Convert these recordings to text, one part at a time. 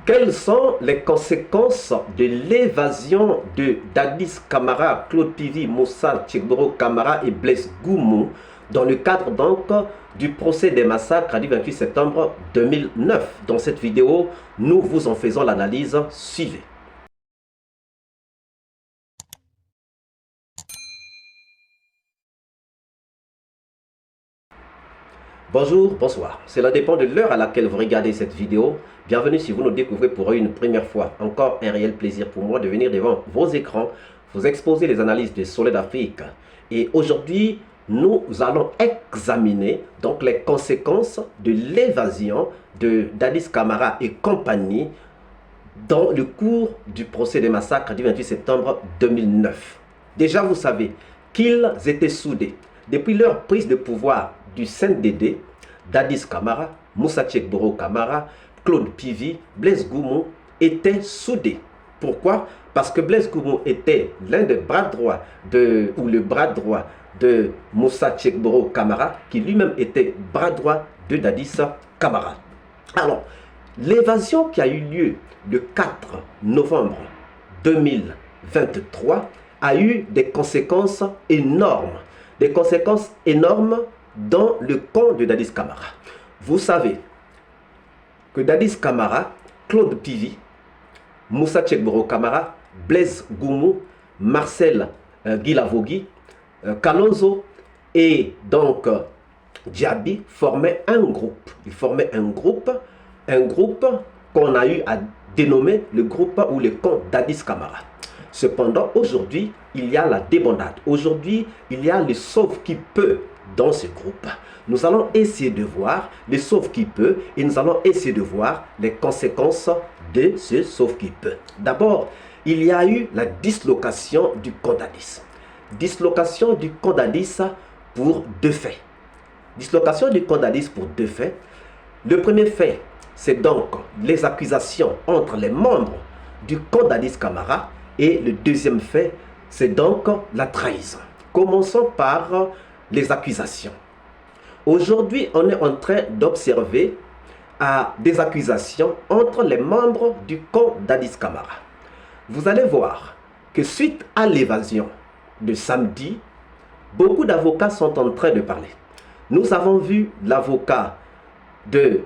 Quelles sont les conséquences de l'évasion de Dadis Camara, Claude Pivi, Moussa Tchegboro Camara et Blaise Goumou dans le cadre donc du procès des massacres du 28 septembre 2009? Dans cette vidéo, nous vous en faisons l'analyse. Suivez. Bonjour, bonsoir. Cela dépend de l'heure à laquelle vous regardez cette vidéo. Bienvenue si vous nous découvrez pour une première fois. Encore un réel plaisir pour moi de venir devant vos écrans, vous exposer les analyses de Soleil d'Afrique. Et aujourd'hui, nous allons examiner donc les conséquences de l'évasion de Dadis Camara et compagnie dans le cours du procès des massacres du 28 septembre 2009. Déjà, vous savez qu'ils étaient soudés. Depuis leur prise de pouvoir du CNDD, Dadis Camara, Moussa Tchegboro Camara, Claude Pivi, Blaise Goumou étaient soudés. Pourquoi? Parce que Blaise Goumou était l'un des bras droits ou le bras droit de Moussa Tchegboro Camara, qui lui-même était bras droit de Dadis Camara. Alors, l'évasion qui a eu lieu le 4 novembre 2023 a eu des conséquences énormes. Des conséquences énormes dans le camp de Dadis Camara. Vous savez que Dadis Camara, Claude Pivi, Moussa Tchegboro Camara, Blaise Goumou, Marcel Guilavogui, Kalonzo et donc Diaby formaient un groupe. Ils formaient un groupe qu'on a eu à dénommer le groupe ou le camp Dadis Camara. Cependant, aujourd'hui, il y a la débandade. Aujourd'hui, il y a le sauve-qui-peut dans ce groupe. Nous allons essayer de voir le sauve-qui-peut et nous allons essayer de voir les conséquences de ce sauve-qui-peut. D'abord, il y a eu la dislocation du camp Dadis. Dislocation du camp Dadis pour deux faits. Dislocation du camp Dadis pour deux faits. Le premier fait, c'est donc les accusations entre les membres du camp Dadis Camara. Et le deuxième fait, c'est donc la trahison. Commençons par les accusations. Aujourd'hui, on est en train d'observer des accusations entre les membres du camp Dadis Camara. Vous allez voir que suite à l'évasion de samedi, beaucoup d'avocats sont en train de parler. Nous avons vu l'avocat de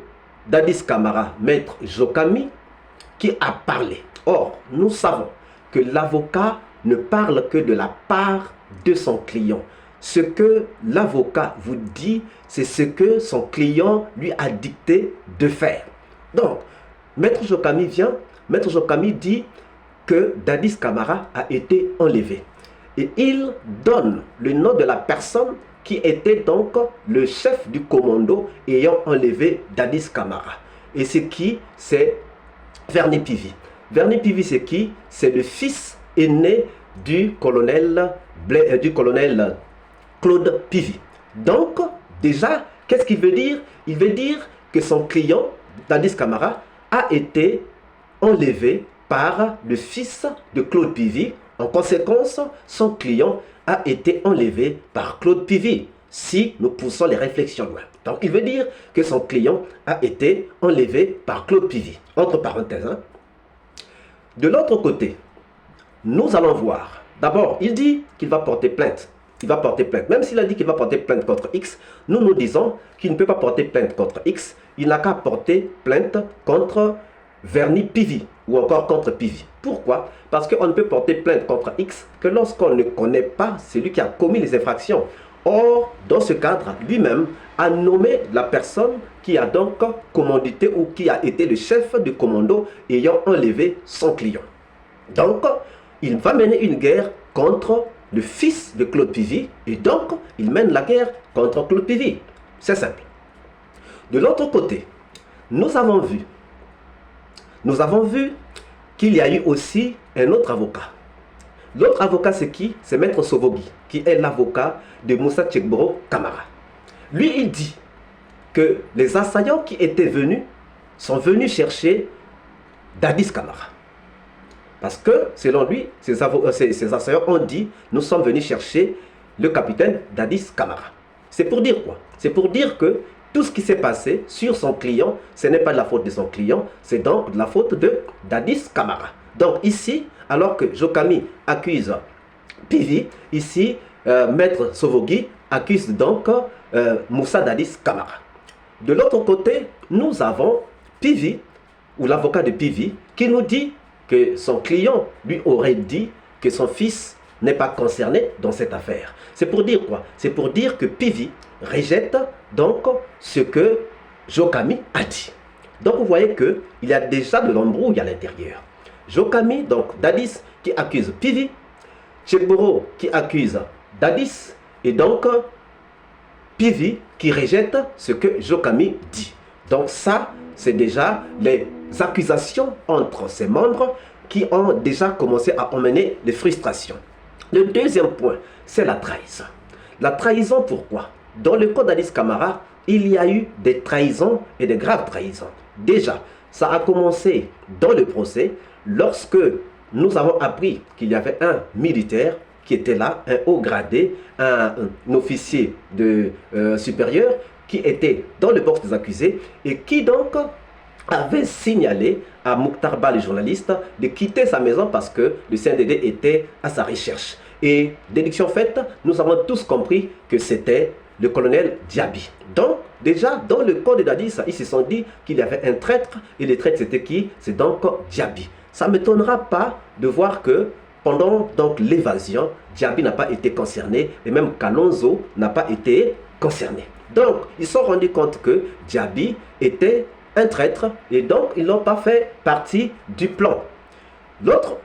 Dadis Camara, Maître Jokami, qui a parlé. Or, nous savons que l'avocat ne parle que de la part de son client. Ce que l'avocat vous dit, c'est ce que son client lui a dicté de faire. Donc, Maître Jokami vient, Maître Jokami dit que Dadis Camara a été enlevé. Et il donne le nom de la personne qui était donc le chef du commando ayant enlevé Dadis Camara. Et c'est qui? C'est Verny Pivi. Verny Pivi, c'est qui? C'est le fils aîné du colonel Claude Pivi. Donc, déjà, qu'est-ce qu'il veut dire? Il veut dire que son client, Dadis Camara, a été enlevé par le fils de Claude Pivi. En conséquence, son client a été enlevé par Claude Pivi, si nous poussons les réflexions loin. Donc, il veut dire que son client a été enlevé par Claude Pivi. Entre parenthèses, hein. De l'autre côté, nous allons voir. D'abord, il dit qu'il va porter plainte. Il va porter plainte. Même s'il a dit qu'il va porter plainte contre X, nous disons qu'il ne peut pas porter plainte contre X. Il n'a qu'à porter plainte contre Verny Pivi ou encore contre Pivi. Pourquoi? Parce qu'on ne peut porter plainte contre X que lorsqu'on ne connaît pas celui qui a commis les infractions. Or, dans ce cadre, lui-même a nommé la personne qui a donc commandité ou qui a été le chef du commando ayant enlevé son client. Donc, il va mener une guerre contre le fils de Claude Pivi et donc, il mène la guerre contre Claude Pivi. C'est simple. De l'autre côté, nous avons vu qu'il y a eu aussi un autre avocat. L'autre avocat, c'est qui? C'est Maître Sovogui, qui est l'avocat de Moussa Tchegboro Camara. Lui, il dit que les assaillants qui étaient venus sont venus chercher Dadis Camara. Parce que, selon lui, ces assaillants ont dit « Nous sommes venus chercher le capitaine Dadis Camara ». C'est pour dire quoi? C'est pour dire tout ce qui s'est passé sur son client, ce n'est pas de la faute de son client, c'est donc de la faute de Dadis Camara. Donc ici, alors que Jokami accuse Pivi, ici, Maître Sovogui accuse donc Moussa Dadis Camara. De l'autre côté, nous avons Pivi, ou l'avocat de Pivi, qui nous dit que son client lui aurait dit que son fils n'est pas concerné dans cette affaire. C'est pour dire quoi? C'est pour dire que Pivi rejette donc ce que Jokami a dit. Donc vous voyez qu'il y a déjà de l'embrouille à l'intérieur. Jokami, donc Dadis, qui accuse Pivi, Tchegboro qui accuse Dadis, et donc Pivi qui rejette ce que Jokami dit. Donc ça, c'est déjà les accusations entre ces membres qui ont déjà commencé à emmener des frustrations. Le deuxième point, c'est la trahison. La trahison, pourquoi? Dans le cas d'Adis Camara, il y a eu des trahisons et de graves trahisons. Déjà, ça a commencé dans le procès lorsque nous avons appris qu'il y avait un militaire qui était là, un haut gradé, un officier de, supérieur, qui était dans le box des accusés et qui donc avait signalé à Mokhtar Ba, le journaliste, de quitter sa maison parce que le CNDD était à sa recherche. Et déduction faite, nous avons tous compris que c'était le colonel Diaby. Donc, déjà, dans le code de Dadis, ils se sont dit qu'il y avait un traître, et le traître, c'était qui? C'est donc Diaby. Ça ne m'étonnera pas de voir que pendant l'évasion, Diaby n'a pas été concerné, et même Kalonzo n'a pas été concerné. Donc, ils se sont rendus compte que Diaby était un traître, et donc ils n'ont pas fait partie du plan. L'autre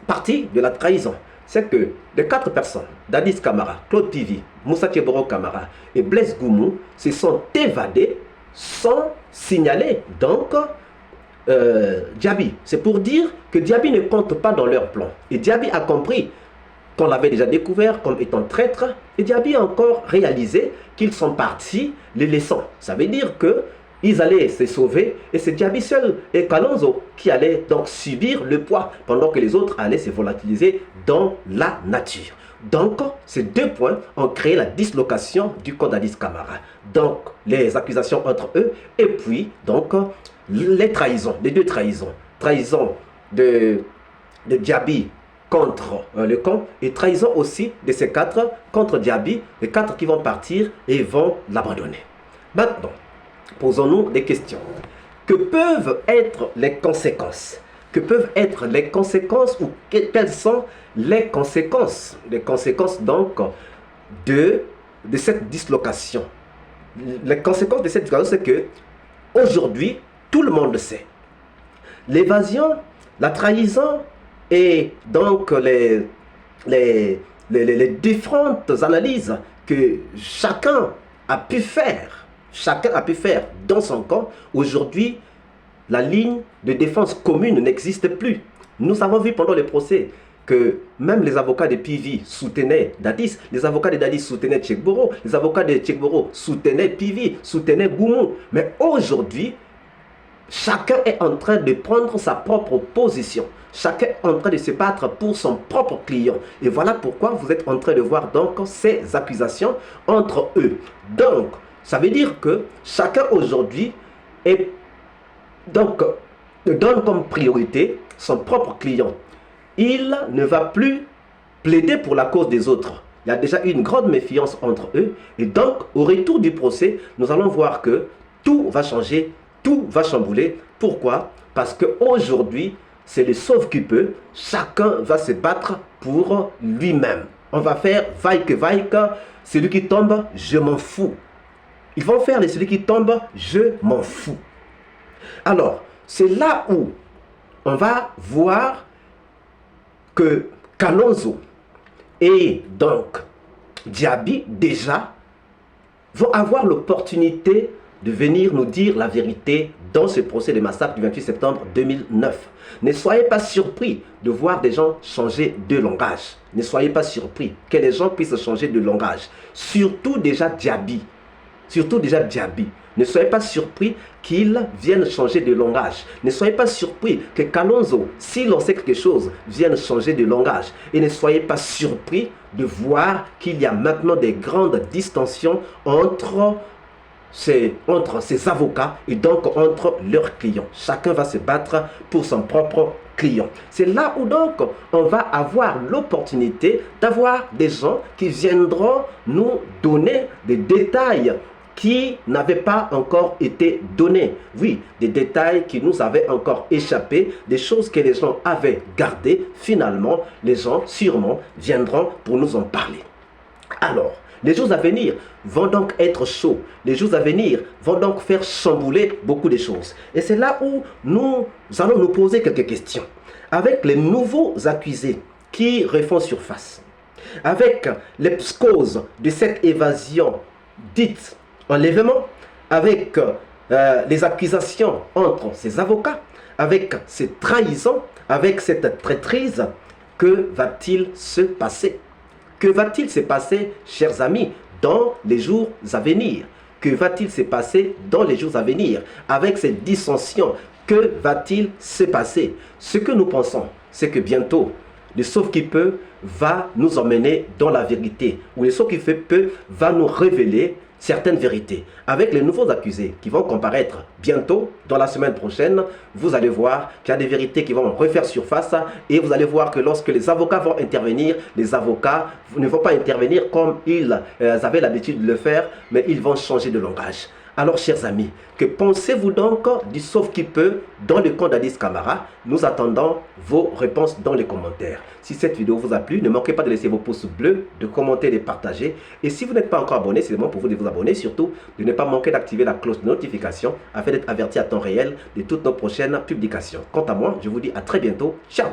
partie de la trahison, c'est que les 4 personnes, Dadis Camara, Claude Pivi, Moussa Tcheboro Camara et Blaise Goumou, se sont évadés sans signaler donc Diaby. C'est pour dire que Diaby ne compte pas dans leur plan. Et Diaby a compris qu'on l'avait déjà découvert comme étant traître, et Diaby a encore réalisé qu'ils sont partis les laissant. Ça veut dire que ils allaient se sauver, et c'est Diaby seul et Kalonzo qui allaient donc subir le poids, pendant que les autres allaient se volatiliser dans la nature. Donc, ces 2 points ont créé la dislocation du code d'Adis Camara. Donc, les accusations entre eux, et puis, donc, les trahisons, les 2 trahisons. Trahison de Diaby contre le camp, et trahison aussi de ces 4 contre Diaby, les 4 qui vont partir et vont l'abandonner. Maintenant, posons-nous des questions. Que peuvent être les conséquences? Que peuvent être les conséquences, ou quelles sont les conséquences? Les conséquences donc de cette dislocation. Les conséquences de cette dislocation, c'est que aujourd'hui, tout le monde sait. L'évasion, la trahison et donc les différentes analyses que chacun a pu faire dans son camp. Aujourd'hui, la ligne de défense commune n'existe plus. Nous avons vu pendant les procès que même les avocats de Pivi soutenaient Dadis, les avocats de Dadis soutenaient Tchegboro, les avocats de Tchegboro soutenaient Pivi, soutenaient Goumou. Mais aujourd'hui, chacun est en train de prendre sa propre position. Chacun est en train de se battre pour son propre client. Et voilà pourquoi vous êtes en train de voir donc ces accusations entre eux. Donc, ça veut dire que chacun aujourd'hui donne comme priorité son propre client. Il ne va plus plaider pour la cause des autres. Il y a déjà eu une grande méfiance entre eux. Et donc, au retour du procès, nous allons voir que tout va changer, tout va chambouler. Pourquoi? Parce qu'aujourd'hui, c'est le sauve qui peut. Chacun va se battre pour lui-même. On va faire vaille que celui qui tombe, je m'en fous. Ils vont faire celui qui tombe, je m'en fous. Alors, c'est là où on va voir que Kalonzo et donc Diaby déjà vont avoir l'opportunité de venir nous dire la vérité dans ce procès de massacre du 28 septembre 2009. Ne soyez pas surpris de voir des gens changer de langage. Ne soyez pas surpris que les gens puissent changer de langage. Surtout déjà Diaby. Ne soyez pas surpris qu'ils viennent changer de langage. Ne soyez pas surpris que Kalonzo, si l'on sait quelque chose, vienne changer de langage. Et ne soyez pas surpris de voir qu'il y a maintenant des grandes distensions entre c'est entre ses avocats et donc entre leurs clients. Chacun va se battre pour son propre client. C'est là où donc on va avoir l'opportunité d'avoir des gens qui viendront nous donner des détails qui n'avaient pas encore été donnés. Oui, des détails qui nous avaient encore échappé, des choses que les gens avaient gardées. Finalement, les gens sûrement viendront pour nous en parler. Alors, les jours à venir vont donc être chauds. Les jours à venir vont donc faire chambouler beaucoup de choses. Et c'est là où nous allons nous poser quelques questions. Avec les nouveaux accusés qui refont surface, avec les causes de cette évasion dite enlèvement, avec les accusations entre ses avocats, avec ces trahisons, avec cette traîtrise, que va-t-il se passer? Que va-t-il se passer, chers amis, dans les jours à venir? Que va-t-il se passer dans les jours à venir? Avec ces dissensions, que va-t-il se passer? Ce que nous pensons, c'est que bientôt, le Sauve-qui-peut va nous emmener dans la vérité, ou le Sauve-qui-peut va nous révéler certaines vérités. Avec les nouveaux accusés qui vont comparaître bientôt, dans la semaine prochaine, vous allez voir qu'il y a des vérités qui vont refaire surface et vous allez voir que lorsque les avocats vont intervenir, les avocats ne vont pas intervenir comme ils avaient l'habitude de le faire, mais ils vont changer de langage. Alors, chers amis, que pensez-vous donc du Sauve-qui-peut dans le camp d'Addis Camara? Nous attendons vos réponses dans les commentaires. Si cette vidéo vous a plu, ne manquez pas de laisser vos pouces bleus, de commenter, de partager. Et si vous n'êtes pas encore abonné, c'est le moment pour vous de vous abonner. Surtout, de ne pas manquer d'activer la cloche de notification afin d'être averti à temps réel de toutes nos prochaines publications. Quant à moi, je vous dis à très bientôt. Ciao!